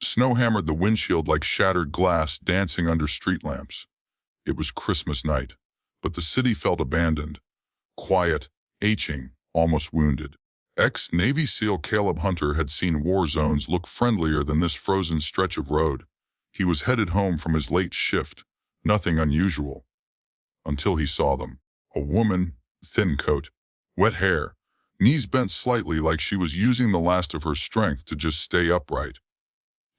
Snow hammered the windshield like shattered glass dancing under street lamps. It was Christmas night, but the city felt abandoned, quiet, aching, almost wounded. Ex-Navy SEAL Caleb Hunter had seen war zones look friendlier than this frozen stretch of road. He was headed home from his late shift, nothing unusual, until he saw them. A woman, thin coat, wet hair, knees bent slightly like she was using the last of her strength to just stay upright.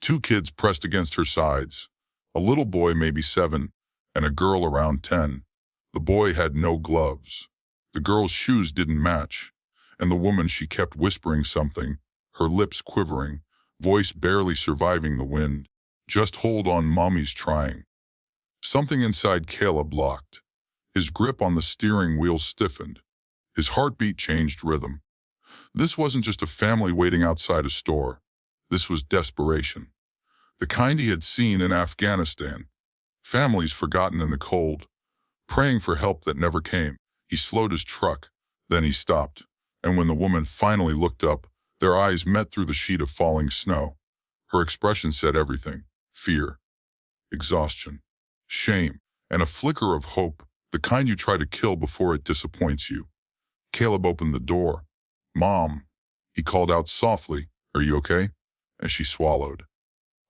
Two kids pressed against her sides, a little boy maybe 7, and a girl around 10. The boy had no gloves. The girl's shoes didn't match, and the woman, she kept whispering something, her lips quivering, voice barely surviving the wind. Just hold on, mommy's trying. Something inside Caleb locked. His grip on the steering wheel stiffened. His heartbeat changed rhythm. This wasn't just a family waiting outside a store. This was desperation. The kind he had seen in Afghanistan. Families forgotten in the cold, praying for help that never came. He slowed his truck, then he stopped, and when the woman finally looked up, their eyes met through the sheet of falling snow. Her expression said everything: fear, exhaustion, shame, and a flicker of hope, the kind you try to kill before it disappoints you. Caleb opened the door. "Mom," he called out softly, "are you okay?" And she swallowed.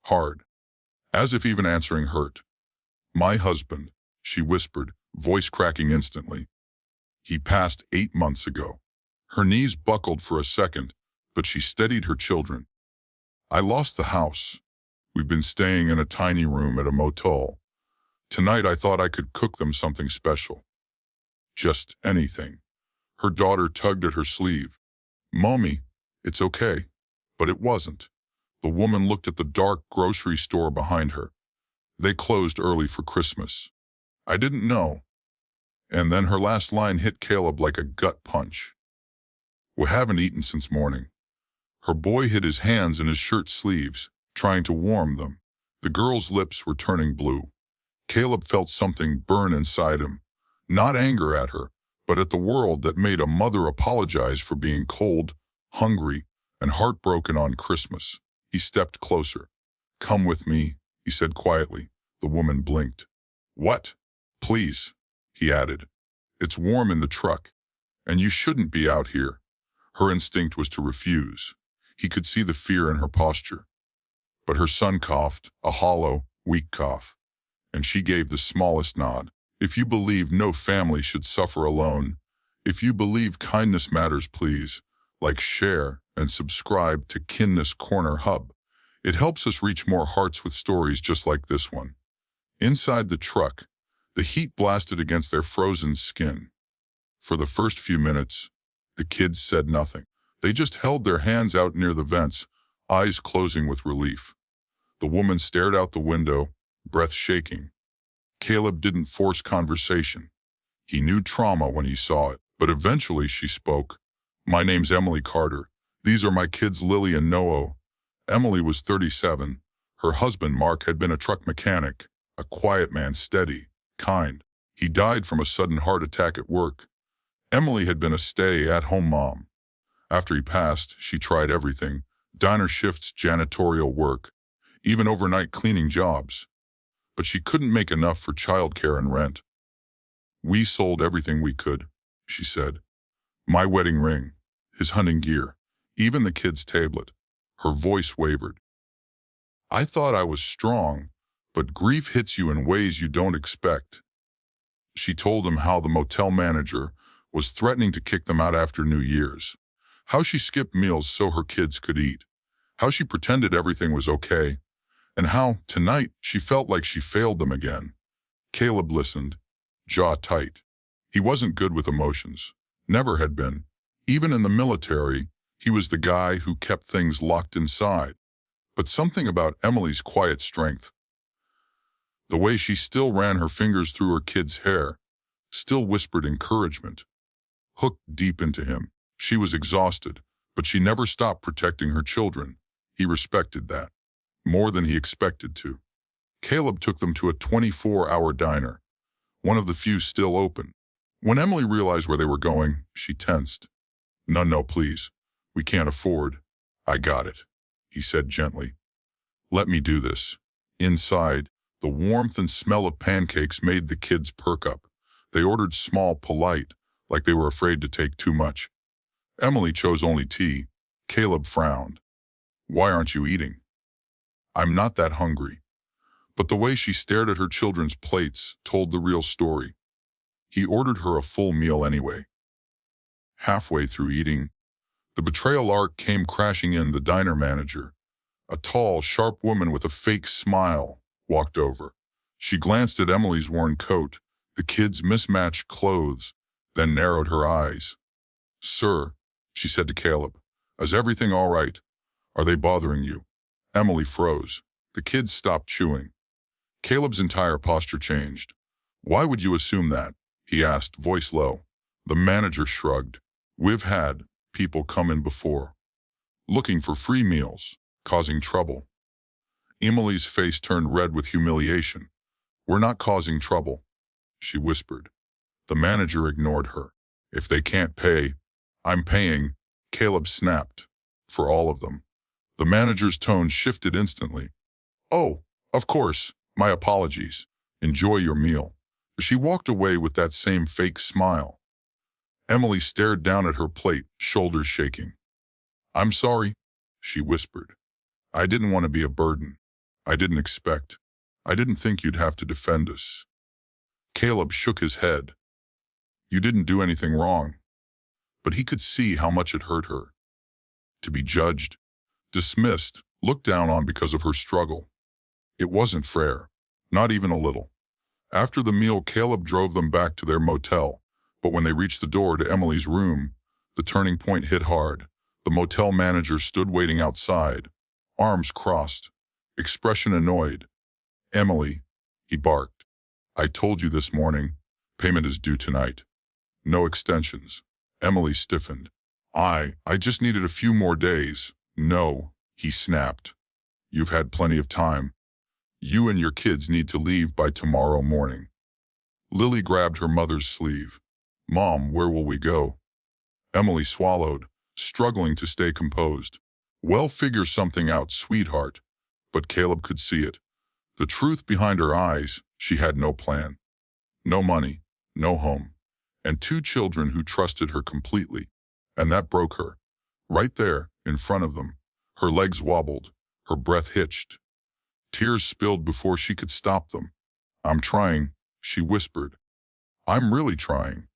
Hard, as if even answering hurt. "My husband," she whispered, voice cracking instantly. "He passed 8 months ago." Her knees buckled for a second, but she steadied her children. "I lost the house. We've been staying in a tiny room at a motel. Tonight I thought I could cook them something special. Just anything." Her daughter tugged at her sleeve. "Mommy, it's okay." But it wasn't. The woman looked at the dark grocery store behind her. They closed early for Christmas. "I didn't know." And then her last line hit Caleb like a gut punch. "We haven't eaten since morning." Her boy hid his hands in his shirt sleeves, trying to warm them. The girl's lips were turning blue. Caleb felt something burn inside him, not anger at her, but at the world that made a mother apologize for being cold, hungry, and heartbroken on Christmas. He stepped closer. "Come with me," he said quietly. The woman blinked. "What?" "Please," he added. "It's warm in the truck, and you shouldn't be out here." Her instinct was to refuse. He could see the fear in her posture. But her son coughed, a hollow, weak cough, and she gave the smallest nod. "If you believe no family should suffer alone, if you believe kindness matters, please, like, share and subscribe to Kindness Corner Hub. It helps us reach more hearts with stories just like this one." Inside the truck, the heat blasted against their frozen skin. For the first few minutes, the kids said nothing. They just held their hands out near the vents, eyes closing with relief. The woman stared out the window, breath shaking. Caleb didn't force conversation. He knew trauma when he saw it, but eventually she spoke. "My name's Emily Carter. These are my kids, Lily and Noah." Emily was 37. Her husband, Mark, had been a truck mechanic, a quiet man, steady, kind. He died from a sudden heart attack at work. Emily had been a stay-at-home mom. After he passed, she tried everything: diner shifts, janitorial work, even overnight cleaning jobs. But she couldn't make enough for childcare and rent. "We sold everything we could," she said. "My wedding ring, his hunting gear, even the kids' tablet." Her voice wavered. "I thought I was strong, but grief hits you in ways you don't expect." She told him how the motel manager was threatening to kick them out after New Year's, how she skipped meals so her kids could eat, how she pretended everything was okay, and how, tonight, she felt like she failed them again. Caleb listened, jaw tight. He wasn't good with emotions, never had been. Even in the military, he was the guy who kept things locked inside. But something about Emily's quiet strength, the way she still ran her fingers through her kid's hair, still whispered encouragement, hooked deep into him. She was exhausted, but she never stopped protecting her children. He respected that, more than he expected to. Caleb took them to a 24-hour diner, one of the few still open. When Emily realized where they were going, she tensed. "No, please. We can't afford." "I got it," he said gently. Let me do this. Inside, the warmth and smell of pancakes made the kids perk up. They ordered small, polite, like they were afraid to take too much. Emily chose only tea. Caleb frowned. Why aren't you eating? I'm not that hungry. But the way she stared at her children's plates told the real story. He ordered her a full meal anyway. Halfway through eating, the betrayal arc came crashing in. The diner manager, a tall, sharp woman with a fake smile, walked over. She glanced at Emily's worn coat, the kids' mismatched clothes, then narrowed her eyes. Sir, she said to Caleb, is everything all right? Are they bothering you? Emily froze. The kids stopped chewing. Caleb's entire posture changed. Why would you assume that? He asked, voice low. The manager shrugged. We've had people come in before, looking for free meals, causing trouble. Emily's face turned red with humiliation. We're not causing trouble, she whispered. The manager ignored her. If they can't pay, I'm paying, Caleb snapped. For all of them. The manager's tone shifted instantly. Oh, of course, my apologies. Enjoy your meal. She walked away with that same fake smile. Emily stared down at her plate, shoulders shaking. I'm sorry, she whispered. I didn't want to be a burden. I didn't expect. I didn't think you'd have to defend us. Caleb shook his head. You didn't do anything wrong. But he could see how much it hurt her. To be judged, dismissed, looked down on because of her struggle. It wasn't fair, not even a little. After the meal, Caleb drove them back to their motel, but when they reached the door to Emily's room, the turning point hit hard. The motel manager stood waiting outside, arms crossed, expression annoyed. Emily, he barked. I told you this morning, payment is due tonight. No extensions. Emily stiffened. I just needed a few more days. No, he snapped. You've had plenty of time. You and your kids need to leave by tomorrow morning. Lily grabbed her mother's sleeve. Mom, where will we go? Emily swallowed, struggling to stay composed. Well, figure something out, sweetheart. But Caleb could see it. The truth behind her eyes, she had no plan. No money, no home, and 2 children who trusted her completely. And that broke her. Right there, in front of them. Her legs wobbled, her breath hitched. Tears spilled before she could stop them. I'm trying, she whispered. I'm really trying.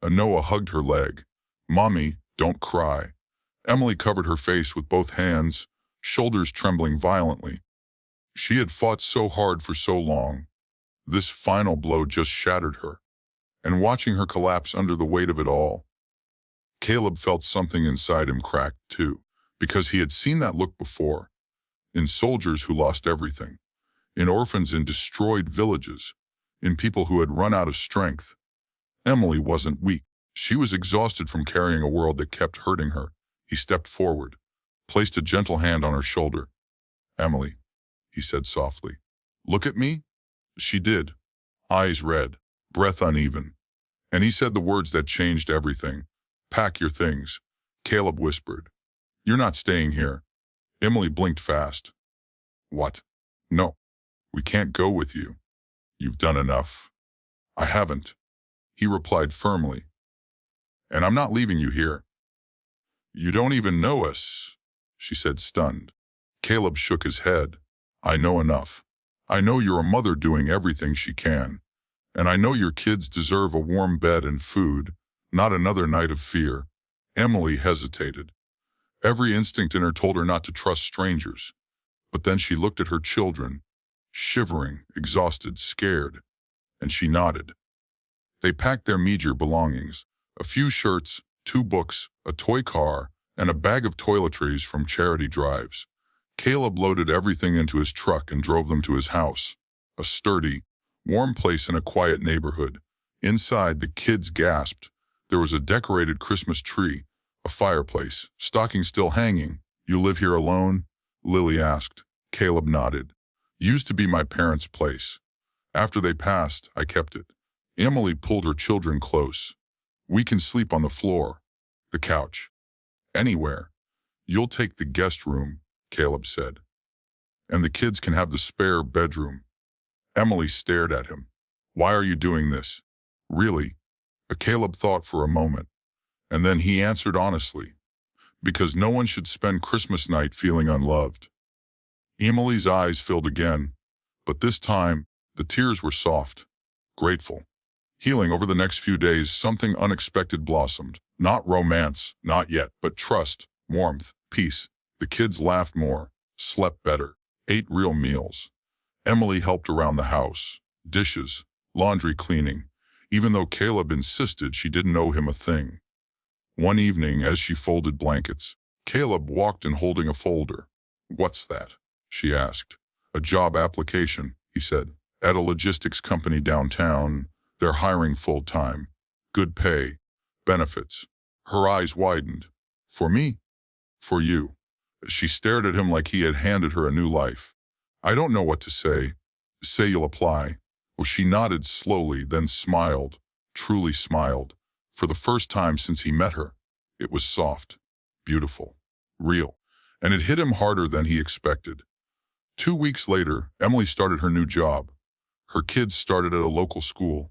Noah hugged her leg. Mommy, don't cry. Emily covered her face with both hands, shoulders trembling violently. She had fought so hard for so long. This final blow just shattered her. And watching her collapse under the weight of it all, Caleb felt something inside him crack too, because he had seen that look before. In soldiers who lost everything, in orphans in destroyed villages, in people who had run out of strength. Emily wasn't weak. She was exhausted from carrying a world that kept hurting her. He stepped forward, placed a gentle hand on her shoulder. Emily, he said softly, look at me. She did, eyes red, breath uneven. And he said the words that changed everything. Pack your things, Caleb whispered. You're not staying here. Emily blinked fast. What? No, we can't go with you. You've done enough. I haven't, he replied firmly. And I'm not leaving you here. You don't even know us, she said, stunned. Caleb shook his head. I know enough. I know you're a mother doing everything she can. And I know your kids deserve a warm bed and food, not another night of fear. Emily hesitated. Every instinct in her told her not to trust strangers. But then she looked at her children, shivering, exhausted, scared, and she nodded. They packed their meager belongings, a few shirts, 2 books, a toy car, and a bag of toiletries from charity drives. Caleb loaded everything into his truck and drove them to his house, a sturdy, warm place in a quiet neighborhood. Inside, the kids gasped. There was a decorated Christmas tree, a fireplace, stockings still hanging. You live here alone? Lily asked. Caleb nodded. Used to be my parents' place. After they passed, I kept it. Emily pulled her children close. We can sleep on the floor, the couch, anywhere. You'll take the guest room, Caleb said. and the kids can have the spare bedroom. Emily stared at him. Why are you doing this? Really? Caleb thought for a moment, and then he answered honestly, because no one should spend Christmas night feeling unloved. Emily's eyes filled again, but this time the tears were soft, grateful. Healing over the next few days, something unexpected blossomed. Not romance, not yet, but trust, warmth, peace. The kids laughed more, slept better, ate real meals. Emily helped around the house, dishes, laundry cleaning, even though Caleb insisted she didn't owe him a thing. One evening, as she folded blankets, Caleb walked in holding a folder. What's that? She asked. A job application, he said. At a logistics company downtown. They're hiring full-time. Good pay. Benefits. Her eyes widened. For me? For you. She stared at him like he had handed her a new life. I don't know what to say. Say you'll apply. Well, she nodded slowly, then smiled, truly smiled. For the first time since he met her, it was soft, beautiful, real, and it hit him harder than he expected. 2 weeks later, Emily started her new job. Her kids started at a local school.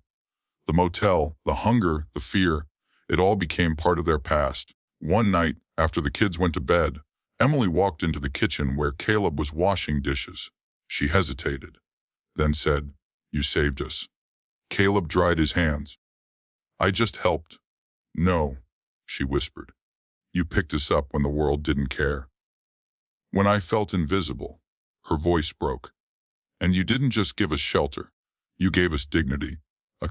The motel, the hunger, the fear, it all became part of their past. One night, after the kids went to bed, Emily walked into the kitchen where Caleb was washing dishes. She hesitated, then said, "You saved us." Caleb dried his hands. "I just helped." "No," she whispered. "You picked us up when the world didn't care." "When I felt invisible," her voice broke. "And you didn't just give us shelter. You gave us dignity."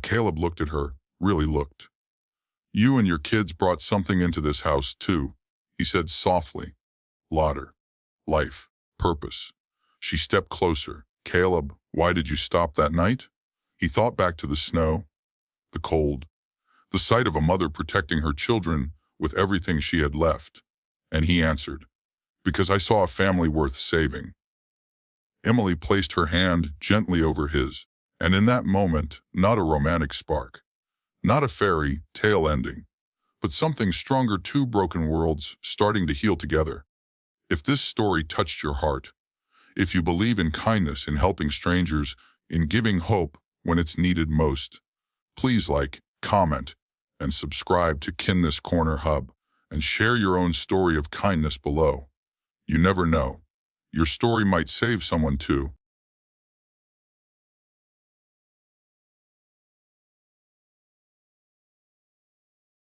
Caleb looked at her, really looked. "You and your kids brought something into this house too," he said softly. "Laughter, life, purpose." She stepped closer. "Caleb, why did you stop that night?" He thought back to the snow, the cold, the sight of a mother protecting her children with everything she had left. And he answered, "Because I saw a family worth saving." Emily placed her hand gently over his, and in that moment, not a romantic spark, not a fairy tale ending, but something stronger, two broken worlds starting to heal together. If this story touched your heart, if you believe in kindness, in helping strangers, in giving hope when it's needed most, please like, comment, and subscribe to Kindness Corner Hub, and share your own story of kindness below. You never know. Your story might save someone too.